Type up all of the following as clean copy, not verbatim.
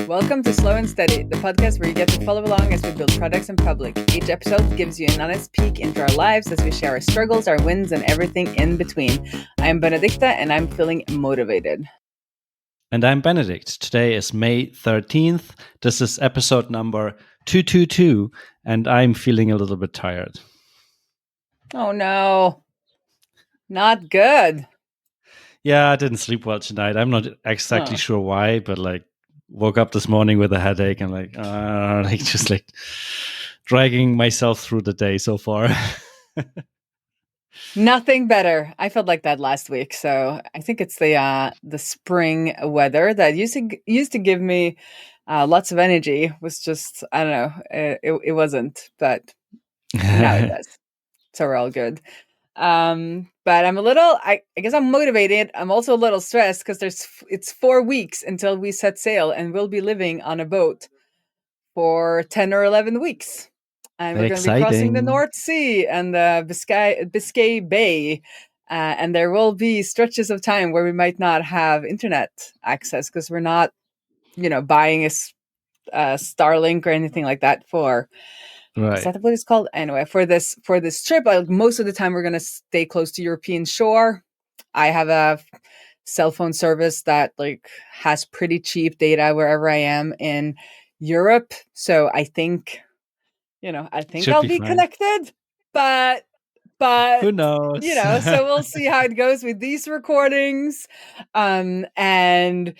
Welcome to Slow and Steady, the podcast where you get to follow along as we build products in public. Each episode gives you an honest peek into our lives as we share our struggles, our wins, and everything in between. I'm Benedicte, and I'm feeling motivated. And I'm Benedikt. Today is May 13th. This is episode number 222, and I'm feeling a little bit tired. Oh no, not good. Yeah, I didn't sleep well tonight. I'm not exactly sure why, but woke up this morning with a headache and just dragging myself through the day so far. Nothing better. I felt like that last week, so I think it's the spring weather that used to give me lots of energy. It was just, I don't know, it wasn't, but now it does. So we're all good. But I'm a little, I guess I'm motivated. I'm also a little stressed because it's 4 weeks until we set sail, and we'll be living on a boat for 10 or 11 weeks. And we're going to be crossing the North Sea and the Biscay Bay. And there will be stretches of time where we might not have internet access because we're not, buying a Starlink or anything like that for. Right. Is that what it's called? Anyway, for this trip, most of the time we're going to stay close to European shore. I have a cell phone service that has pretty cheap data wherever I am in Europe. So I think, I'll be connected, but who knows? So we'll see how it goes with these recordings. And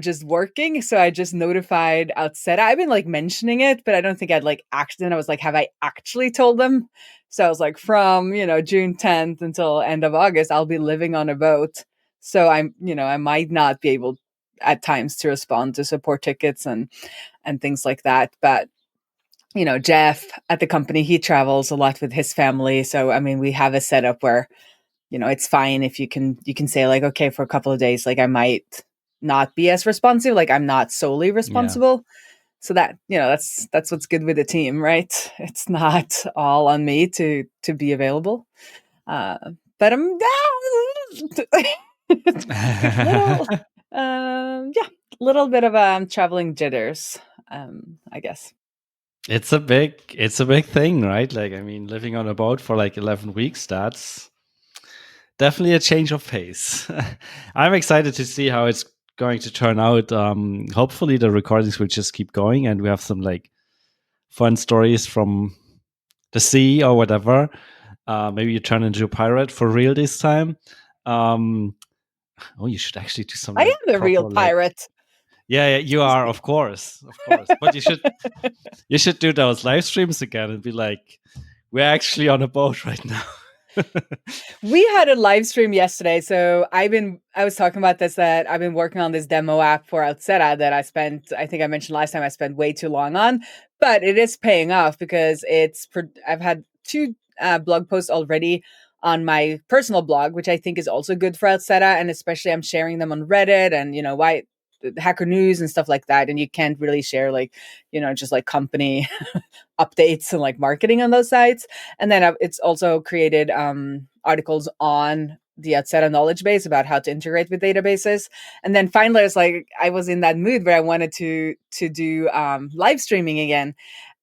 just working. So I just notified Outseta. I've been mentioning it, but I don't think I'd actually. And I was like, have I actually told them? So I was like, from June 10th until end of August, I'll be living on a boat. So I might not be able at times to respond to support tickets and things like that. But Jeff at the company, he travels a lot with his family. So I mean, we have a setup where it's fine if you can say okay, for a couple of days, I might not be as responsive, I'm not solely responsible. So that that's what's good with the team, right? It's not all on me to be available, but I'm little bit of traveling jitters, I guess. It's a big thing, right? Living on a boat for 11 weeks, that's definitely a change of pace. I'm excited to see how it's going to turn out. Hopefully the recordings will just keep going and we have some fun stories from the sea or whatever. Maybe you turn into a pirate for real this time. You should actually do some. I am the real pirate. Yeah, you are, of course. But you should do those live streams again and be like, we're actually on a boat right now. We had a live stream yesterday. So I was talking about this, that I've been working on this demo app for Outseta that I think I mentioned last time, I spent way too long on, but it is paying off because I've had 2 blog posts already on my personal blog, which I think is also good for Outseta. And especially I'm sharing them on Reddit and, why Hacker News and stuff like that. And you can't really share just company updates and marketing on those sites. And then it's also created articles on the Outseta knowledge base about how to integrate with databases. And then finally, it's I was in that mood where I wanted to do live streaming again.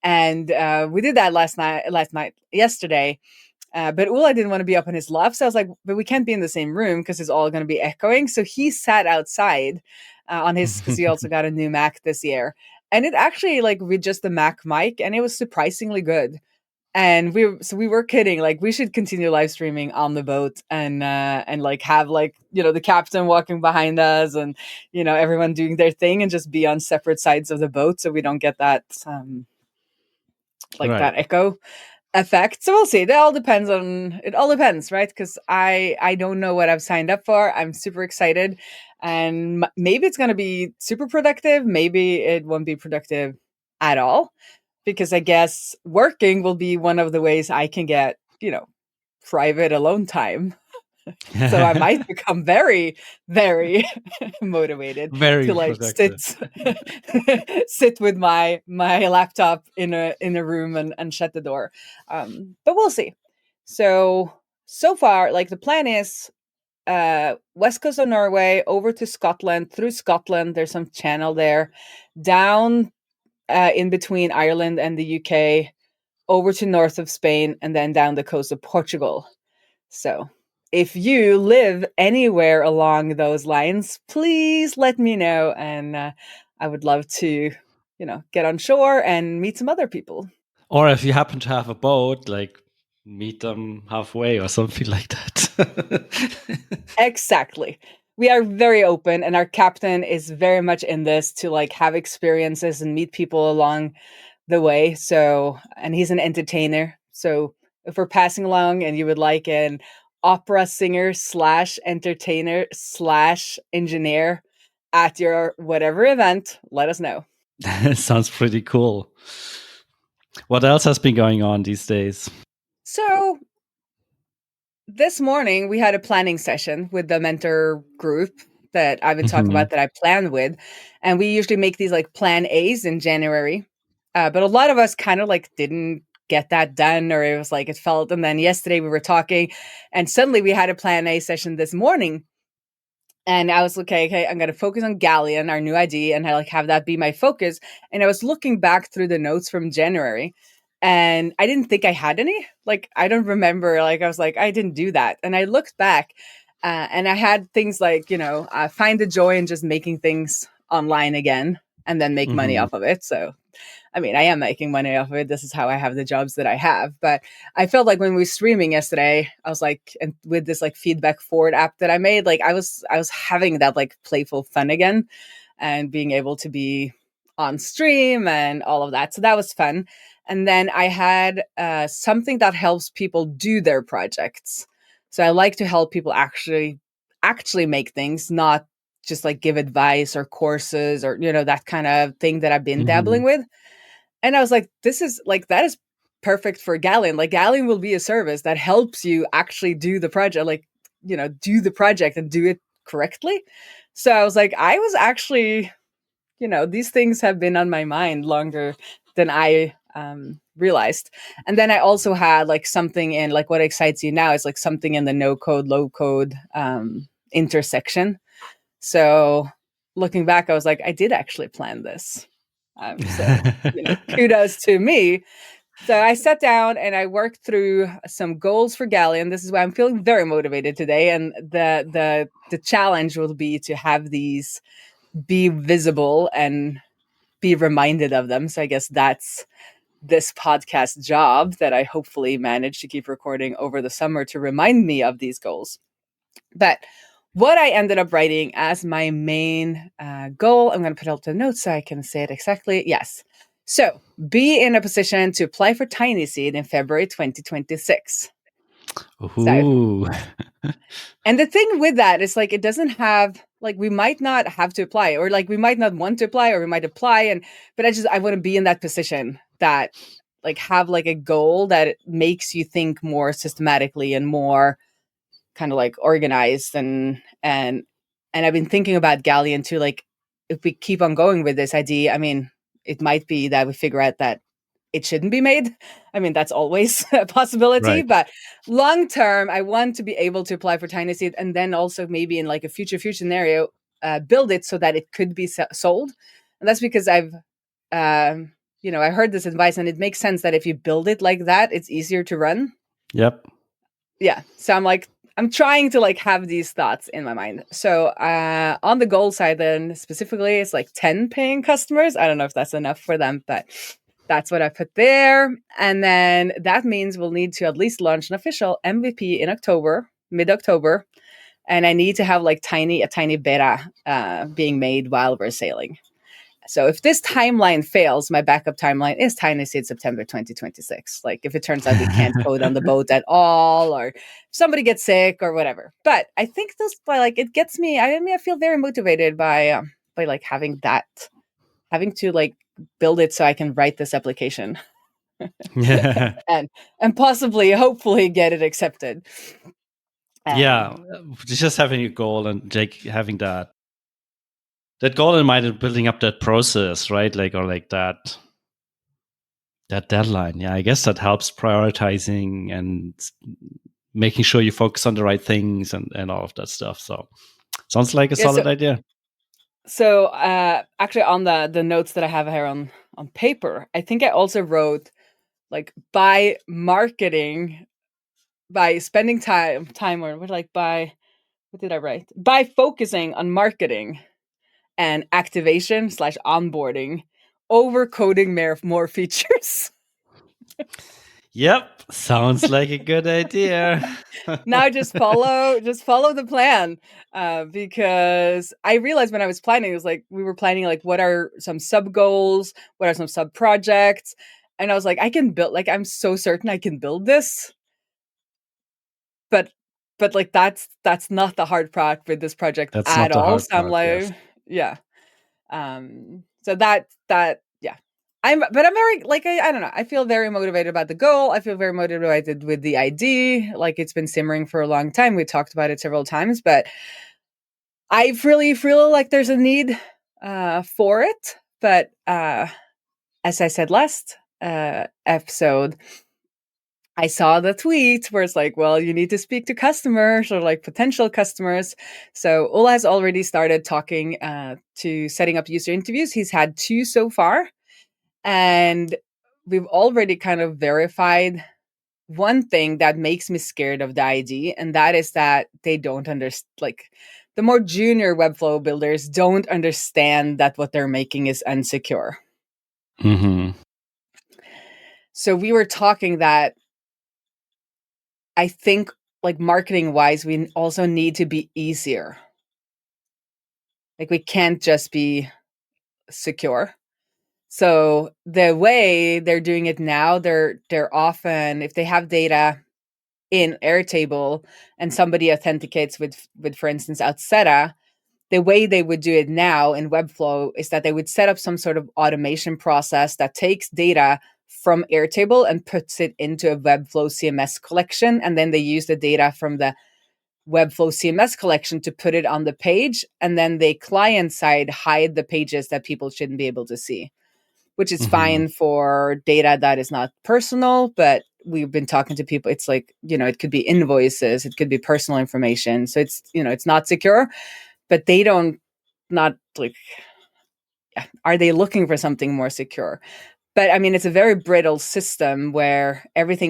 And we did that yesterday. But Ula didn't want to be up on his loft. So I was like, but we can't be in the same room because it's all going to be echoing. So he sat outside on his, because he also got a new Mac this year. And it actually with just the Mac mic, and it was surprisingly good. And we were kidding, we should continue live streaming on the boat and have the captain walking behind us and everyone doing their thing and just be on separate sides of the boat so we don't get that that echo effect. So we'll see. It all depends, right? Because I don't know what I've signed up for. I'm super excited, and maybe it's going to be super productive. Maybe it won't be productive at all, because I guess working will be one of the ways I can get private alone time. So I might become very, very motivated to sit with my laptop in a room and shut the door. But we'll see. So far, the plan is west coast of Norway over to Scotland. Through Scotland, there's some channel there, down in between Ireland and the UK, over to north of Spain, and then down the coast of Portugal. So if you live anywhere along those lines, please let me know. And I would love to, get on shore and meet some other people. Or if you happen to have a boat, like meet them halfway or something like that. Exactly. We are very open, and our captain is very much in this to like have experiences and meet people along the way. So, and he's an entertainer. So, if we're passing along and you would like an opera singer slash entertainer slash engineer at your whatever event, let us know. Sounds pretty cool. What else has been going on these days? So, this morning we had a planning session with the mentor group that I've been talking about that I plan with. And we usually make these like plan A's in January. But a lot of us kind of like didn't get that done, or it was like it felt. And then yesterday we were talking, and suddenly we had a plan A session this morning. And I was okay, I'm going to focus on Galleon, our new ID, and I like have that be my focus. And I was looking back through the notes from January, and I didn't think I had any. Like, I don't remember. Like, I was like, I didn't do that. And I looked back, and I had things like, find the joy in just making things online again and then make money off of it. So I mean, I am making money off of it. This is how I have the jobs that I have. But I felt like when we were streaming yesterday, I was like, and with this like feedback forward app that I made, like I was having that like playful fun again and being able to be on stream and all of that. So that was fun. And then I had something that helps people do their projects. So I like to help people actually make things, not just like give advice or courses or, that kind of thing that I've been dabbling with. And I was like, this is like, that is perfect for Galleon. Like Galleon will be a service that helps you actually do the project, like, do the project and do it correctly. So I was like, I was actually, these things have been on my mind longer than I realized. And then I also had like something in like what excites you now is like something in the no code, low code intersection. So looking back, I was like, I did actually plan this. So, kudos to me. So I sat down and I worked through some goals for Galleon. This is why I'm feeling very motivated today. And the challenge will be to have these be visible and be reminded of them. So I guess that's this podcast job that I hopefully manage to keep recording over the summer to remind me of these goals. But what I ended up writing as my main goal, I'm going to put out the notes so I can say it exactly. Yes. So be in a position to apply for Tiny Seed in February 2026. Ooh. So, and the thing with that is like, it doesn't have, like, we might not have to apply, or like we might not want to apply, or we might apply. But I want to be in that position that like have like a goal that makes you think more systematically and more kind of like organized and I've been thinking about Galleon too. Like if we keep on going with this idea, I mean, it might be that we figure out that it shouldn't be made. I mean, that's always a possibility, Right. but long term, I want to be able to apply for Tiny Seed and then also maybe in like a future scenario, build it so that it could be sold. And that's because I heard this advice and it makes sense that if you build it like that, it's easier to run. Yep. Yeah. So I'm trying to like have these thoughts in my mind. So on the goal side, then specifically, it's like 10 paying customers. I don't know if that's enough for them, but that's what I put there. And then that means we'll need to at least launch an official MVP in October, mid-October. And I need to have like a tiny beta being made while we're sailing. So if this timeline fails, my backup timeline is Tiny Seed September 2026. Like if it turns out we can't code on the boat at all, or somebody gets sick or whatever. But I think this, like, it gets me. I feel very motivated by like having to like build it so I can write this application. Yeah. and possibly, hopefully, get it accepted. Yeah, just having a goal and like having that goal in mind and building up that process, right? Like, or like that deadline. Yeah, I guess that helps prioritizing and making sure you focus on the right things and all of that stuff. So sounds like a Yeah. solid idea. So actually, on the notes that I have here on paper, I think I also wrote like by marketing, by spending time or what did I write? By focusing on marketing and activation / onboarding, over coding more features. Yep, sounds like a good idea. Now just follow the plan, because I realized when I was planning, it was like we were planning like what are some sub goals, what are some sub projects, and I was like, I can build, like I'm so certain I can build this, but like that's not the hard part with this project That's at not the all. hard So I'm part, yes. like, yeah. So that yeah. But I'm very, like, I don't know. I feel very motivated about the goal. I feel very motivated with the ID. Like, it's been simmering for a long time. We talked about it several times, but I really feel like there's a need for it. But as I said last episode, I saw the tweet where it's like, well, you need to speak to customers or like potential customers. So Ola has already started talking to setting up user interviews. He's had 2 so far. And we've already kind of verified one thing that makes me scared of the ID, and that is that they don't understand, like, the more junior Webflow builders don't understand that what they're making is unsecure. Mm-hmm. So we were talking that I think, like, marketing wise, we also need to be easier. Like, we can't just be secure. So the way they're doing it now, they're often, if they have data in Airtable and somebody authenticates with for instance Outseta, the way they would do it now in Webflow is that they would set up some sort of automation process that takes data from Airtable and puts it into a Webflow CMS collection, and then they use the data from the Webflow CMS collection to put it on the page, and then they client side hide the pages that people shouldn't be able to see, which is Mm-hmm. fine for data that is not personal. But we've been talking to people, it's like, it could be invoices, it could be personal information. So it's, it's not secure, but they don't, not like, yeah, are they looking for something more secure? But I mean, it's a very brittle system where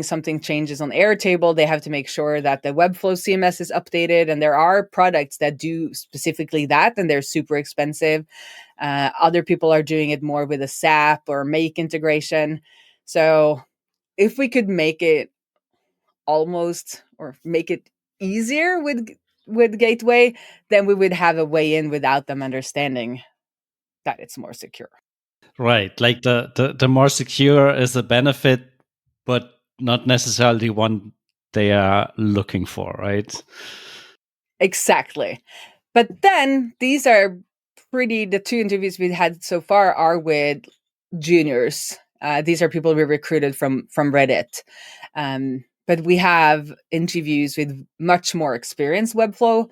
something changes on Airtable, they have to make sure that the Webflow CMS is updated. And there are products that do specifically that, and they're super expensive. Other people are doing it more with a SAP or Make integration. So if we could make it almost, or make it easier with Gateway, then we would have a way in without them understanding that it's more secure. Right. Like the more secure is a benefit, but not necessarily one they are looking for, right? Exactly. But then these are the 2 interviews we've had so far are with juniors. These are people we recruited from Reddit. But we have interviews with much more experienced Webflow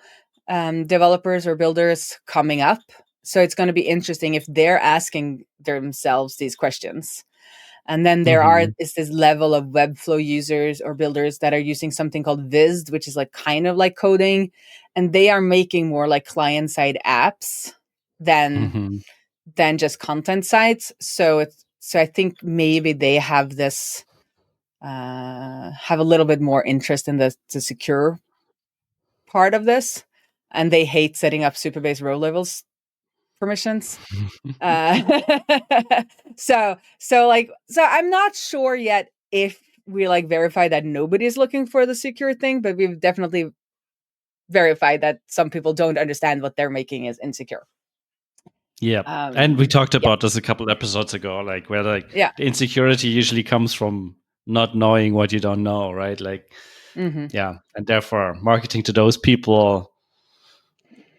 developers or builders coming up. So it's going to be interesting if they're asking themselves these questions. And then Mm-hmm. is this level of Webflow users or builders that are using something called Viz, which is like kind of like coding, and they are making more like client side apps than Mm-hmm. just content sites. So I think maybe they have this have a little bit more interest in the secure part of this, and they hate setting up Superbase row levels permissions. Uh, so I'm not sure yet if we like verify that nobody's looking for the secure thing, but we've definitely verified that some people don't understand what they're making is insecure. Yeah. And we talked Yeah, about this a couple episodes ago, like where like yeah, the insecurity usually comes from not knowing what you don't know, right? Like, hmm, yeah. And therefore marketing to those people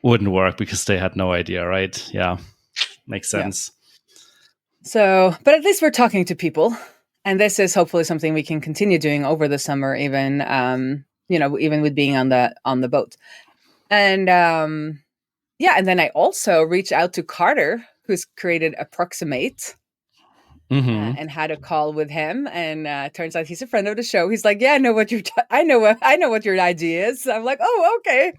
wouldn't work because they had no idea, right? Yeah. Makes yeah. sense. So, but at least we're talking to people, and this is hopefully something we can continue doing over the summer, even even with being on the boat. And yeah, and then I also reached out to Carter, who's created Approximate. Mm-hmm. and had a call with him. And turns out he's a friend of the show. He's like, "Yeah, I know what I know what your idea is." I'm like, "Oh, okay."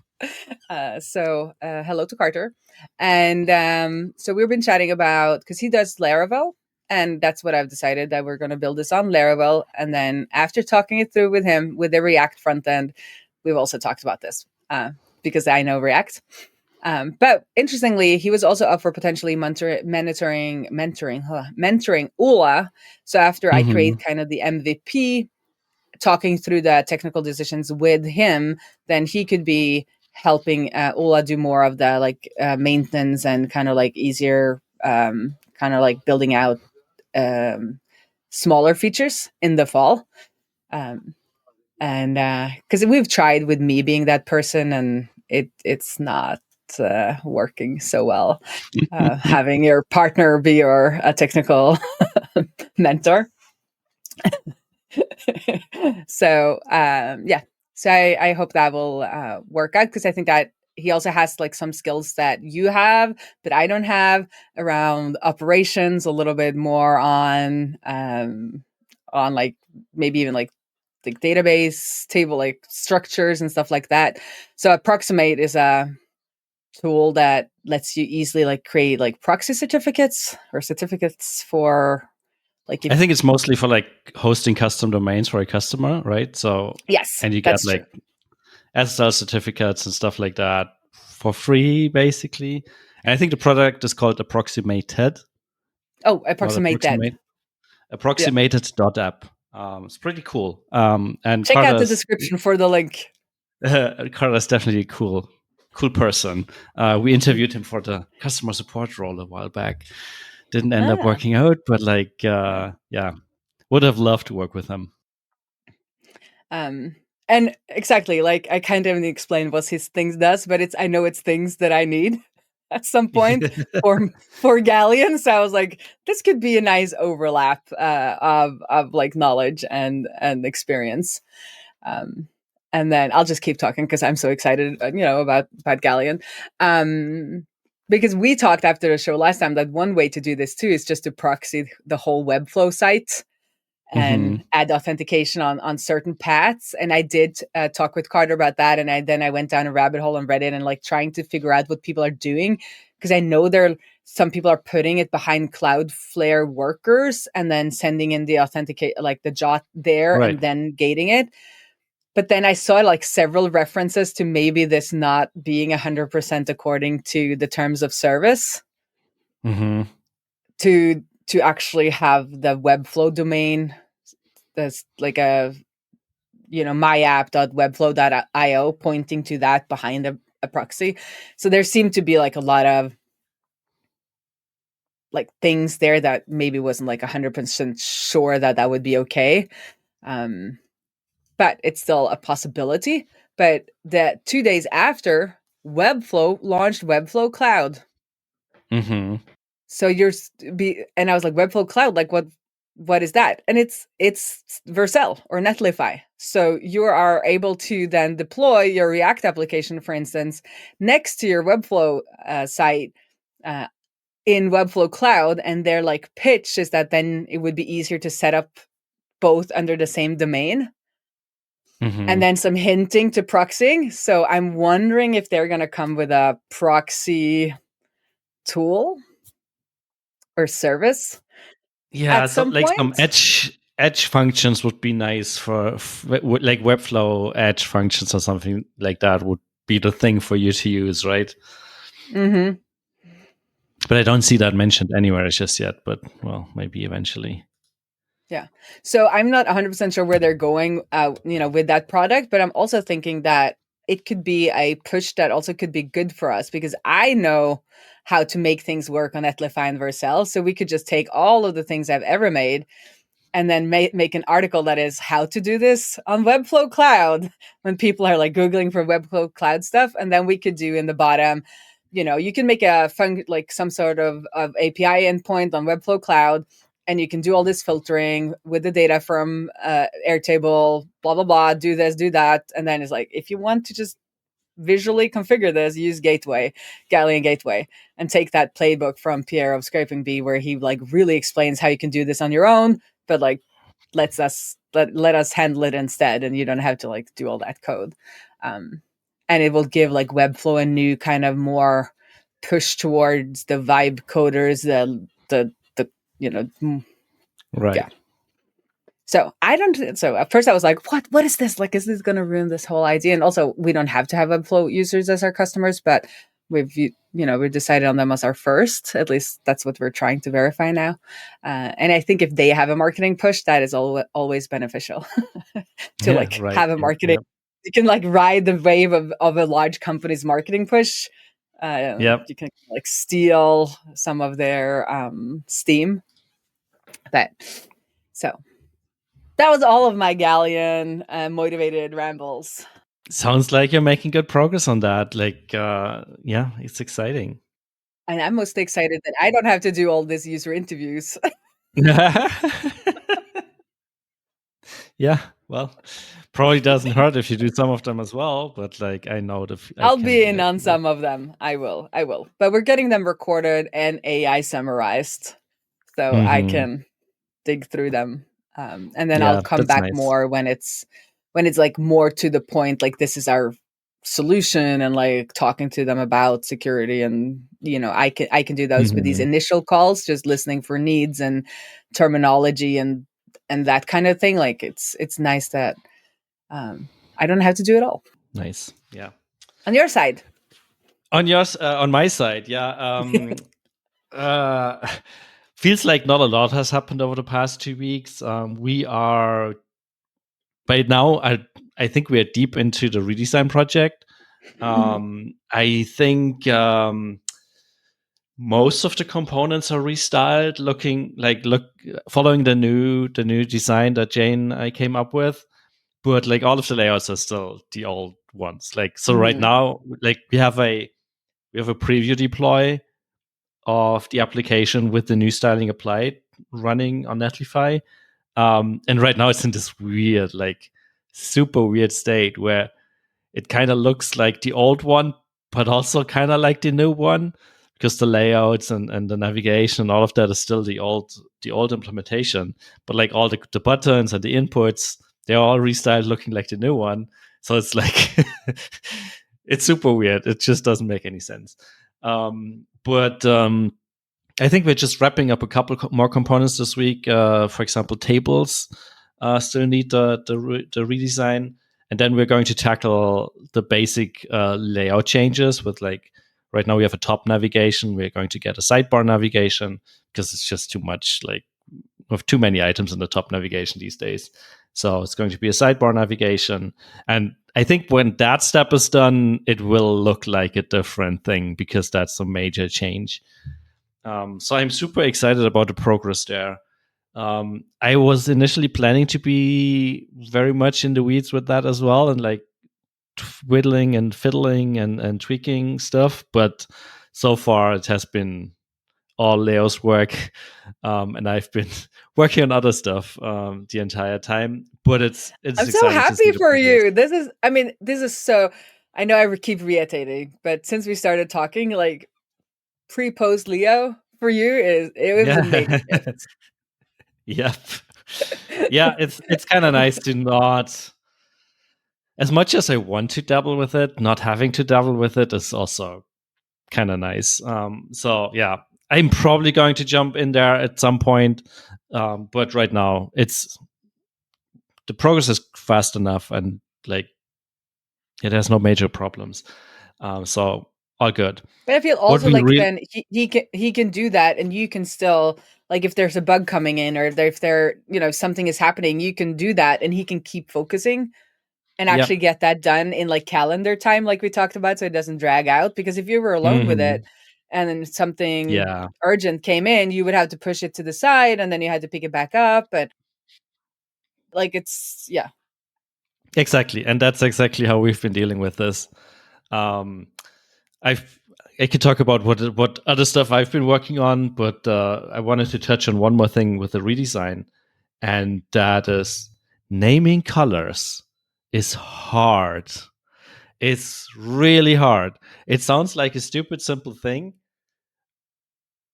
So hello to Carter. And so we've been chatting about, because he does Laravel, and that's what I've decided, that we're going to build this on Laravel. And then after talking it through with him with the React front end, we've also talked about this because I know React. But interestingly, he was also up for potentially mentoring Ula. So after I Mm-hmm. create kind of the MVP, talking through the technical decisions with him, then he could be helping Ula do more of the maintenance and kind of like easier, kind of like building out smaller features in the fall. And because we've tried with me being that person, and it's not working so well. Having your partner be your technical mentor. So yeah, so I hope that will work out, because I think that he also has like some skills that you have that I don't have around operations, a little bit more on like maybe even like database table like structures and stuff like that. So Approximate is a tool that lets you easily like create like proxy certificates or certificates for like I if think it's mostly for like hosting custom domains for a customer, right? So, yes, and you get that's true. like SSL certificates and stuff like that for free, basically. And I think the product is called Approximated, Oh, not Approximate that. Approximate, Yeah. Approximated.app. It's pretty cool. And Check out the description for the link. Carter's definitely a cool person. We interviewed him for the customer support role a while back. Didn't end up Ah, working out, but yeah. yeah, would have loved to work with him. Um, and exactly, like I kind of explained what his things does, but I know it's things that I need at some point for Galleon. So I was like, this could be a nice overlap of like knowledge and experience. Um, and then I'll just keep talking because I'm so excited, about Galleon. Because we talked after the show last time that one way to do this too is just to proxy the whole Webflow site Hmm. and add authentication on certain paths. And I did talk with Carter about that. And I went down a rabbit hole on Reddit and like trying to figure out what people are doing, because I know some people are putting it behind Cloudflare workers and then sending in the authenticate, like the JOT there, Right. and then gating it. But then I saw like several references to maybe this not being 100% according to the terms of service Hmm. to actually have the Webflow domain that's like a myapp.webflow.io pointing to that behind a proxy. So there seemed to be like a lot of like things there that maybe wasn't like 100% sure that would be okay. Um, but it's still a possibility. But the 2 days after, Webflow launched Webflow Cloud. Hmm. So and I was like, Webflow Cloud, like what is that? And it's Vercel or Netlify. So you are able to then deploy your React application, for instance, next to your Webflow site uh, in Webflow Cloud. And their like pitch is that then it would be easier to set up both under the same domain. And Hmm. then some hinting to proxying. So I'm wondering if they're going to come with a proxy tool or service Yeah, at so some like some point. edge functions would be nice like Webflow edge functions or something like that would be the thing for you to use, right? Mm-hmm. But I don't see that mentioned anywhere just yet. But well, maybe eventually. Yeah. So I'm not 100% sure where they're going, with that product, but I'm also thinking that it could be a push that also could be good for us, because I know how to make things work on Netlify and Vercel. So we could just take all of the things I've ever made and then make an article that is how to do this on Webflow Cloud when people are like Googling for Webflow Cloud stuff. And then we could do in the bottom, you can make like some sort of API endpoint on Webflow Cloud, and you can do all this filtering with the data from Airtable, blah, blah, blah, do this, do that. And then it's like, if you want to just visually configure this, use Galleon Gateway, and take that playbook from Pierre of Scraping Bee, where he like really explains how you can do this on your own, but like let us handle it instead, and you don't have to like do all that code. And it will give like Webflow a new kind of more push towards the vibe coders, the Right. yeah. So at first I was like, what is this? Like, is this going to ruin this whole idea? And also we don't have to have Webflow users as our customers, but we've decided on them as our first. At least that's what we're trying to verify now. And I think if they have a marketing push, that is always beneficial to have a marketing. Yep. You can like ride the wave of a large company's marketing push. You can like steal some of their steam. But so that was all of my Galleon motivated rambles. Sounds like you're making good progress on that. Like, it's exciting. And I'm mostly excited that I don't have to do all these user interviews. Yeah, well, probably doesn't hurt if you do some of them as well. But like, I know I'll be in on some of them. I will. But we're getting them recorded and AI summarized, so I can dig through them. And then I'll come back more when it's like more to the point, like this is our solution, and like talking to them about security, and I can do those with these initial calls, just listening for needs and terminology and that kind of thing. Like it's nice that I don't have to do it all. Nice. Yeah. On your side. On my side, feels like not a lot has happened over the past 2 weeks. We are by now, I think we are deep into the redesign project. I think most of the components are restyled, following the new design that I came up with. But like all of the layouts are still the old ones. Like so, right now, like we have a preview deploy of the application with the new styling applied running on Netlify. And right now it's in this weird, like super weird state where it kind of looks like the old one, but also kind of like the new one, because the layouts and the navigation and all of that is still the old implementation. But like all the buttons and the inputs, they're all restyled looking like the new one. So it's like it's super weird. It just doesn't make any sense. But I think we're just wrapping up a couple more components this week. For example, tables still need the redesign. And then we're going to tackle the basic layout changes with like, right now we have a top navigation. We're going to get a sidebar navigation because it's just too much, like we have too many items in the top navigation these days. So it's going to be a sidebar navigation. And I think when that step is done, it will look like a different thing because that's a major change. So I'm super excited about the progress there. I was initially planning to be very much in the weeds with that as well, and like whittling and fiddling and tweaking stuff. But so far it has been all Leo's work, and I've been working on other stuff the entire time. But I'm so happy for you. This is so. I know I keep reiterating, but since we started talking, like pre-post Leo for you it was amazing. Yep. Yeah, it's kind of nice to not, as much as I want to dabble with it, not having to dabble with it is also kind of nice. So yeah, I'm probably going to jump in there at some point, but right now the progress is fast enough, and like it has no major problems. So all good. But I feel also like then he can do that, and you can still, like, if there's a bug coming in, or if there something is happening, you can do that, and he can keep focusing and actually get that done in like calendar time, like we talked about, so it doesn't drag out. Because if you were alone with it and then something urgent came in, you would have to push it to the side, and then you had to pick it back up, and like exactly. And that's exactly how we've been dealing with this. I could talk about what other stuff I've been working on, but I wanted to touch on one more thing with the redesign, and that is naming colors is hard. is really hard. It sounds like a stupid, simple thing,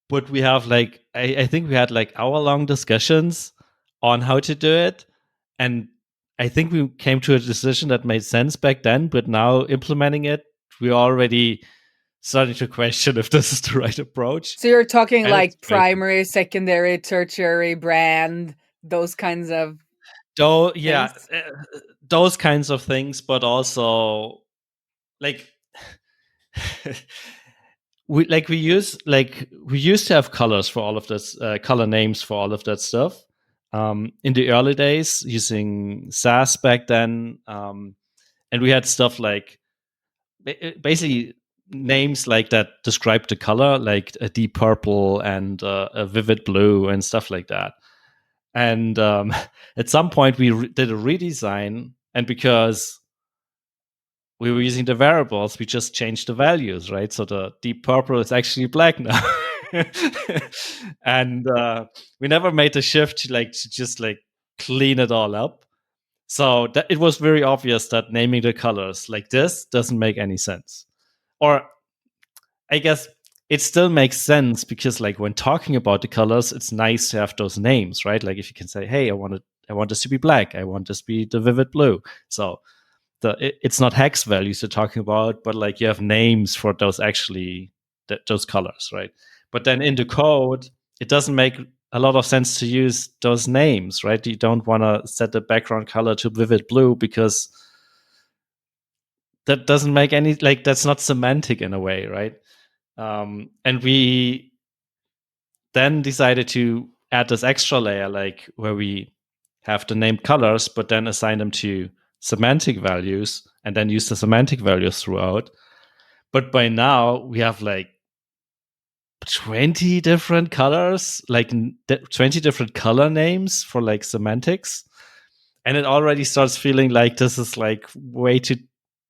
but we have like, I think we had like hour-long discussions on how to do it. And I think we came to a decision that made sense back then, but now implementing it, we're already starting to question if this is the right approach. So you're talking And it's like great. primary, secondary, tertiary brand, those kinds of Though, yeah, things. those kinds of things, but also like we used to have colors for all of this, color names for all of that stuff. In the early days, using SAS back then, and we had stuff like basically names like that describe the color, like a deep purple and a vivid blue and stuff like that. And at some point, we did a redesign, and because we were using the variables, we just changed the values, right? So the deep purple is actually black now. And we never made the shift to just like clean it all up. So it was very obvious that naming the colors like this doesn't make any sense. Or I guess it still makes sense because like when talking about the colors, it's nice to have those names, right? Like if you can say, hey, I want this to be black, I want this to be the vivid blue. So it's not hex values you're talking about, but like you have names for those actually those colors, right? But then in the code, it doesn't make a lot of sense to use those names, right? You don't want to set the background color to vivid blue because that doesn't make any, like, that's not semantic in a way, right? And we then decided to add this extra layer, like where we have the named colors, but then assign them to semantic values and then use the semantic values throughout. But by now we have like 20 different colors, like 20 different color names for like semantics. And it already starts feeling like this is like way too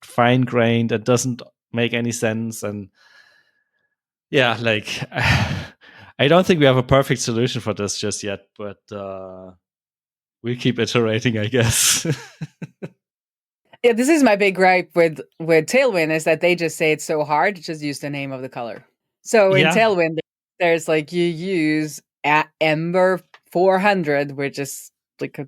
fine grained. It doesn't make any sense. And yeah, like I don't think we have a perfect solution for this just yet, but we keep iterating, I guess. Yeah, this is my big gripe with Tailwind is that they just say it's so hard to just use the name of the color. So in Yeah, Tailwind, there's like you use Ember 400, which is like a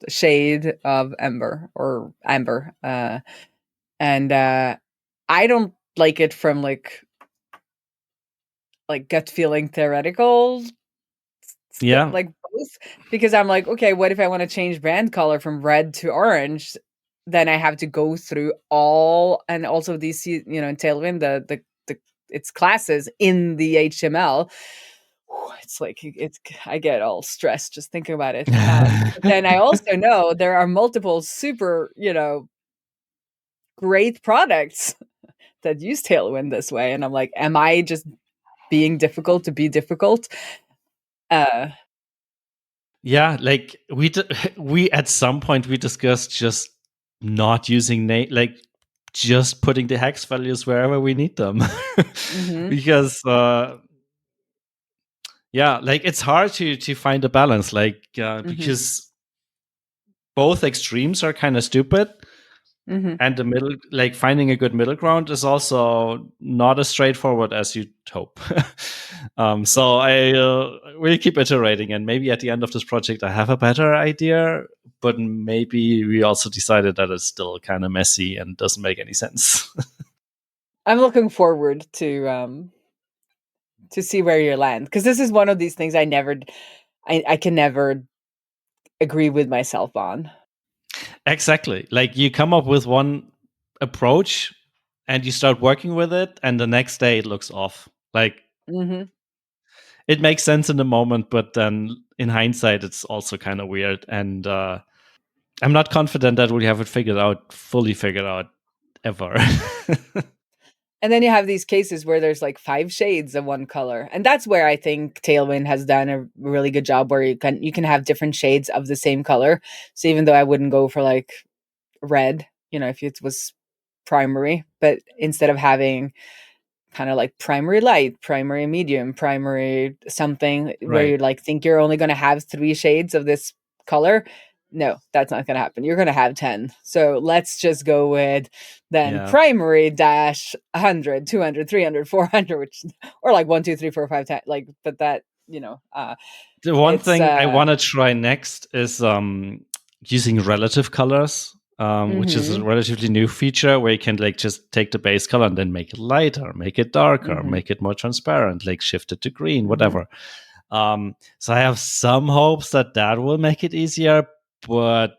shade of ember or amber, and I don't like it from like gut feeling theoretical yeah, like both, because I'm like, okay, what if I want to change brand color from red to orange? Then I have to go through all, and also these, in Tailwind, the its classes in the HTML. It's like I get all stressed just thinking about it. But then I also know there are multiple super, great products that use Tailwind this way, and I'm like, am I just being difficult to be difficult? Uh, yeah. Like we at some point we discussed just not using name, like just putting the hex values wherever we need them, mhm, because yeah, like it's hard to find a balance, like mhm, because both extremes are kind of stupid, mhm. and the middle, like finding a good middle ground is also not as straightforward as you'd hope. So I will keep iterating, and maybe at the end of this project I have a better idea, but maybe we also decided that it's still kind of messy and doesn't make any sense. I'm looking forward to see where you land, because this is one of these things I can never agree with myself on. Exactly, like you come up with one approach and you start working with it, and the next day it looks off. Like Mhm. it makes sense in the moment, but then in hindsight it's also kind of weird. And I'm not confident that we have it fully figured out ever. And then you have these cases where there's like 5 shades of one color, and that's where I think Tailwind has done a really good job, where you can have different shades of the same color. So even though I wouldn't go for like red, if it was primary, but instead of having kind of like primary light, primary medium, primary something, where Right. you like think you're only going to have 3 shades of this color, no, that's not going to happen. You're going to have 10. So let's just go with then Yeah. primary dash 100, 200, 300, 400, which, or like 1, 2, 3, 4, 5, 10. Like, but that, The one it's, thing I want to try next is using relative colors, which is a mm-hmm, relatively new feature where you can like just take the base color and then make it lighter, make it darker, mm-hmm, make it more transparent, like shift it to green, mm-hmm. whatever. So I have some hopes that that will make it easier, but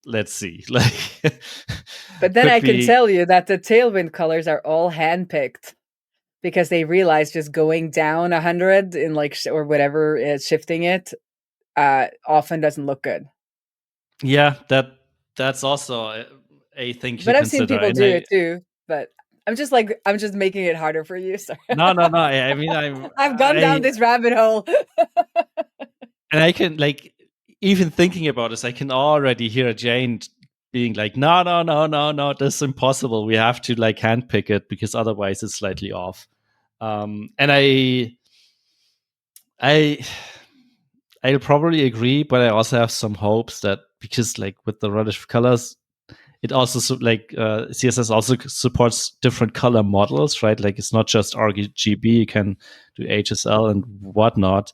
let's see. Like, But then could I can be. tell you that the tailwind colors are all handpicked because they realize just going down 100 in like, or whatever is shifting it, often doesn't look good. Yeah, that's also a thing to But I've seen consider. people And do I it too. But I'm just making it harder for you. Sorry. no. I mean, I've gone down this rabbit hole. and I can like even thinking about this, I can already hear Jane being like, no, this is impossible. We have to like handpick it because otherwise it's slightly off. And I, I'll probably agree, but I also have some hopes that because like with the relative colors, it also CSS also supports different color models, right? Like it's not just RGB, you can do HSL and whatnot.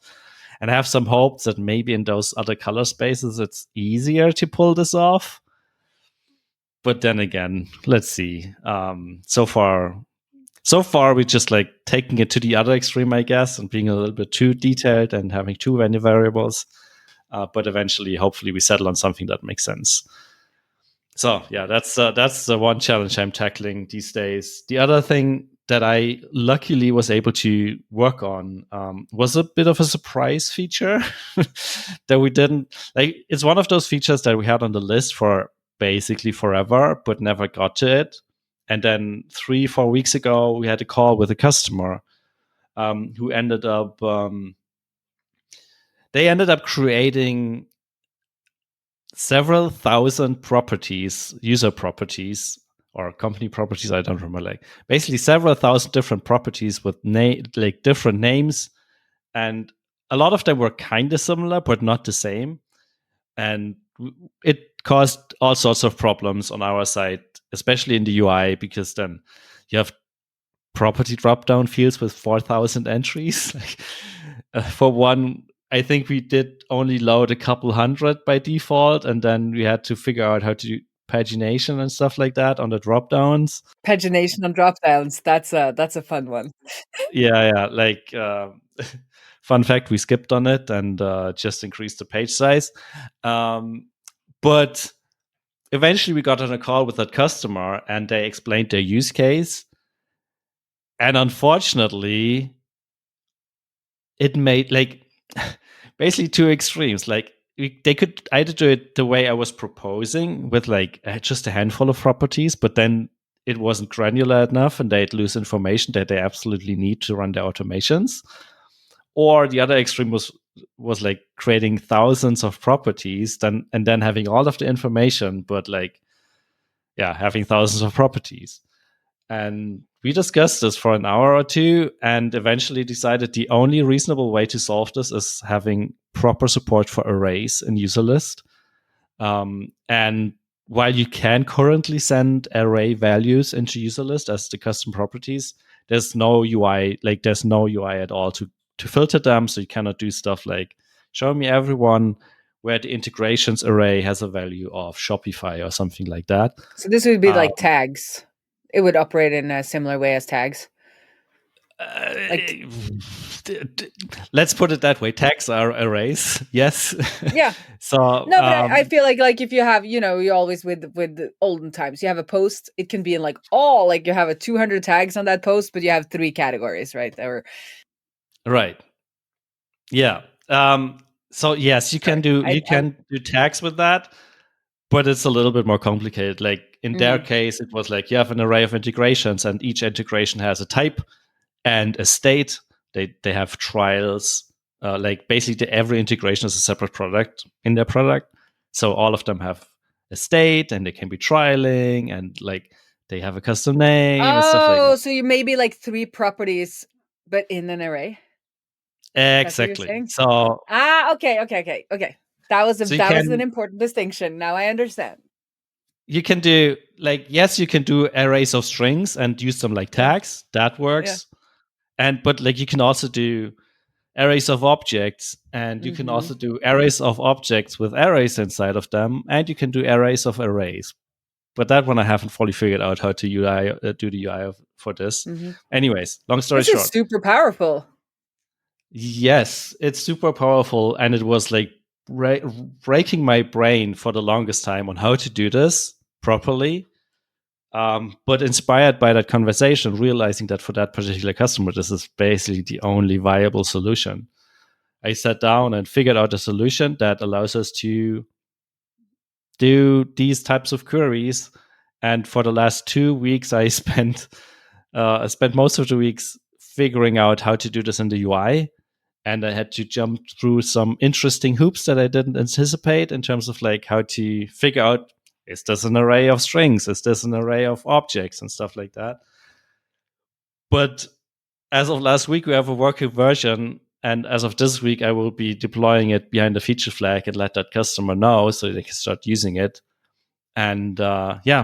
And I have some hopes that maybe in those other color spaces it's easier to pull this off. But then again, let's see. So far we're just like taking it to the other extreme, I guess, and being a little bit too detailed and having too many variables. But eventually, hopefully, we settle on something that makes sense. So yeah, that's the one challenge I'm tackling these days. The other thing that I luckily was able to work on was a bit of a surprise feature that we didn't like. It's one of those features that we had on the list for basically forever, but never got to it. And then 3-4 weeks ago, we had a call with a customer who ended up they ended up creating several thousand properties, user properties or company properties. I don't remember. Like basically several thousand different properties with like different names, and a lot of them were kind of similar but not the same. And it caused all sorts of problems on our side, especially in the UI, because then you have property drop down fields with 4,000 entries. For one, I think we did only load a couple hundred by default, and then we had to figure out how to do pagination and stuff like that on the drop downs. Pagination on drop downs. That's a fun one. Yeah. Like, fun fact, we skipped on it and just increased the page size. But eventually, we got on a call with that customer, and they explained their use case. And unfortunately, it made like basically two extremes. Like they could either do it the way I was proposing with like just a handful of properties, but then it wasn't granular enough and they'd lose information that they absolutely need to run their automations. Or the other extreme was like creating thousands of properties and then having all of the information, but like having thousands of properties. And we discussed this for an hour or two and eventually decided the only reasonable way to solve this is having proper support for arrays in Userlist. And while you can currently send array values into Userlist as the custom properties, there's no UI, there's no UI at all to filter them. So you cannot do stuff like show me everyone where the integrations array has a value of Shopify or something like that. So this would be Um, like tags. It would operate in a similar way as tags. Uh, Like, let's put it that way. Tags are arrays. Yes. yeah. So No, but I feel like if you have, you always with the olden times, you have a post, it can be in like all, like you have a 200 tags on that post, but you have 3 categories, right? Or right. Yeah. So yes, you can sorry. do I tags with that, but it's a little bit more complicated. Like in their mm. case, it was like you have an array of integrations, and each integration has a type and a state. They have trials. Like basically, every integration is a separate product in their product. So all of them have a state, and they can be trialing, and like they have a custom name and stuff like Oh, that. so you maybe like 3 properties, but in an array? That's what you're Exactly. saying? So Ah, okay. That was So an important distinction. Now I understand. you can do like, yes, you can do arrays of strings and use them like Yeah. tags. That Yeah. works. But like you can also do arrays of objects, and you can Mm-hmm. also do arrays of objects with arrays inside of them, and you can do arrays of arrays. But that one I haven't fully figured out how to do the UI for this. Mm-hmm. Anyways, long story This is short, super powerful. yes, it's super powerful, and it was like breaking my brain for the longest time on how to do this properly. But inspired by that conversation, realizing that for that particular customer, this is basically the only viable solution. I sat down and figured out a solution that allows us to do these types of queries. And for the last 2 weeks, I spent most of the weeks figuring out how to do this in the UI. And I had to jump through some interesting hoops that I didn't anticipate in terms of like how to figure out, is this an array of strings? Is this an array of objects and stuff like that? But as of last week, we have a working version. And as of this week, I will be deploying it behind the feature flag and let that customer know so they can start using it. And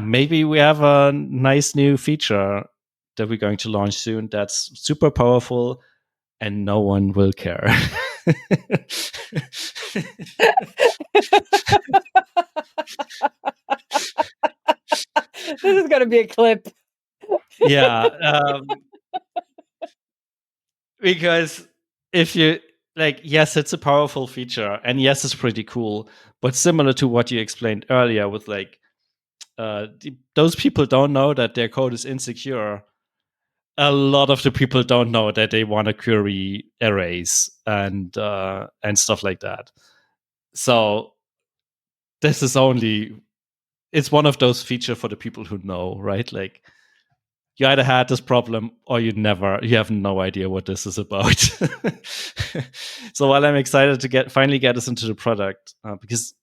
maybe we have a nice new feature that we're going to launch soon that's super powerful and no one will care. This is going to be a clip. Yeah. Because if you like, yes, it's a powerful feature, and yes, it's pretty cool, but similar to what you explained earlier with like, those people don't know that their code is insecure. A lot of the people don't know that they want to query arrays and stuff like that. So this is it's one of those features for the people who know, right? Like, you either had this problem or you have no idea what this is about. So while I'm excited to finally get this into the product, because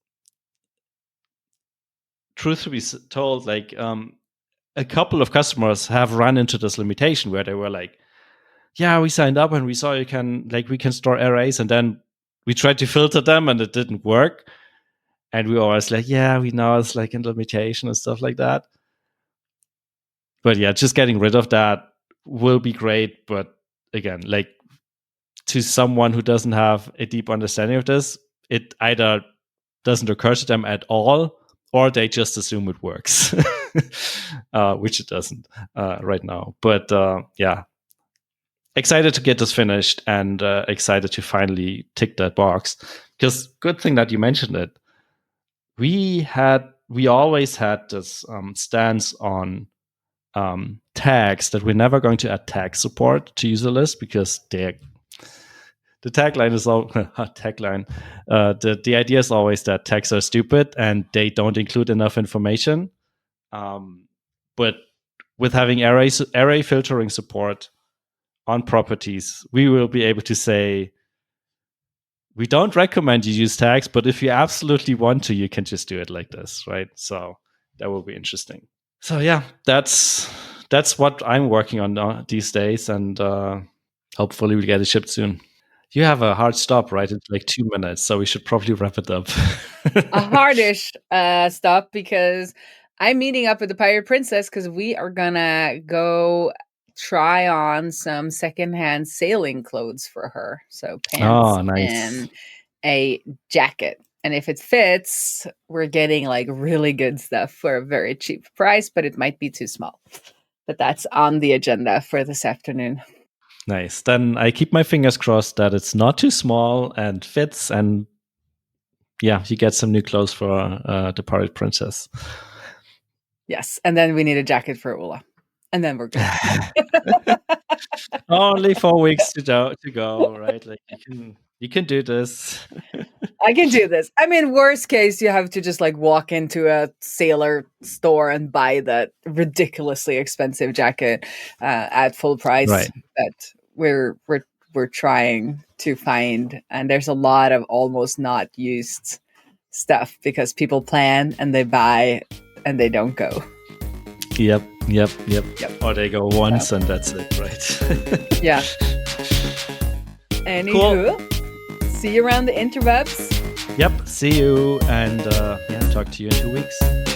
truth to be told, like, a couple of customers have run into this limitation where they were like, yeah, we signed up and we saw we can store arrays, and then we tried to filter them and it didn't work. And we were always like, yeah, we know it's like a limitation and stuff like that. But yeah, just getting rid of that will be great. But again, like, to someone who doesn't have a deep understanding of this, it either doesn't occur to them at all, or they just assume it works, which it doesn't right now. But yeah, excited to get this finished and excited to finally tick that box. Because good thing that you mentioned it. We always had this stance on tags that we're never going to add tag support to Userlist because the tagline is all tagline. The idea is always that tags are stupid and they don't include enough information. But with having array filtering support on properties, we will be able to say, we don't recommend you use tags, but if you absolutely want to, you can just do it like this, right? So that will be interesting. So yeah, that's what I'm working on these days, and hopefully we get it shipped soon. You have a hard stop, right? It's like 2 minutes, so we should probably wrap it up. A hardish stop, because I'm meeting up with the Pirate Princess because we are gonna go try on some secondhand sailing clothes for her. So pants Nice. and a jacket. And if it fits, we're getting like really good stuff for a very cheap price, but it might be too small. But that's on the agenda for this afternoon. Nice. Then I keep my fingers crossed that it's not too small and fits, and yeah, you get some new clothes for the Pirate Princess. Yes, and then we need a jacket for Ula, and then we're good. Only 4 weeks to go, right? Like, you can do this. I can do this. I mean, worst case, you have to just like walk into a sailor store and buy that ridiculously expensive jacket at full price Right. that we're trying to find. And there's a lot of almost not used stuff because people plan and they buy and they don't go. Yep. Or they go once and that's it, right? Yeah. Anywho, see you around the interwebs. Yep. See you, and yeah, talk to you in 2 weeks.